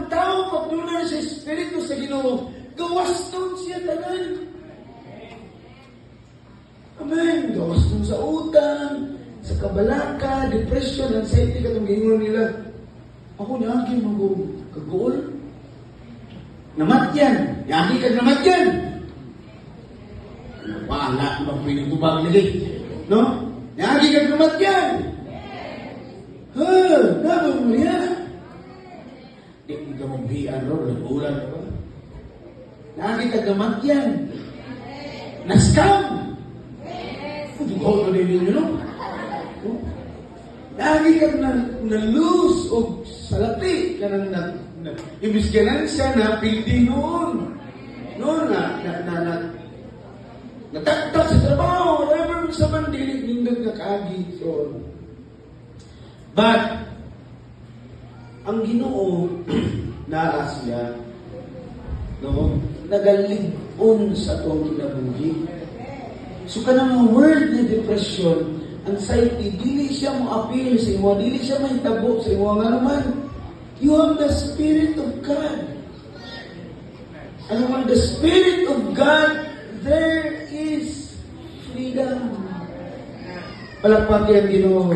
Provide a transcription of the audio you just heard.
ang tao pagduna sa Espiritu sa Ginoo, gawaston siya tanan. Amen. Gawaston sa utang, sa kabalaka, depression, anxiety, katong gingon nila. Ako niagi mag-goal. Namatyan. Yagi ka namatyan. Wala, magpinagubag lagi. No? Yagi ka namatyan. Naman mo yan. Di ka magbihan, no? Nag-ulan ka ba? Yagi ka namatyan. Na-scam. Dugaw na din yun, no? Lagi ka na-lose o salati ka ibig ka siya na pildi noon. Noon nataktak sa trabaho, whatever sa mandili, nindog na kaagi. So, but, ang Ginoo, naas niya, no? Nagalig-on sa itong kinabuhi. So, kanang word na depression, anxiety, dili siya mo appeal sa imo, dili siya mahitabo sa imo, nga naman, you have the Spirit of God. And when the Spirit of God, there is freedom. Palakpakin ang Ginoo.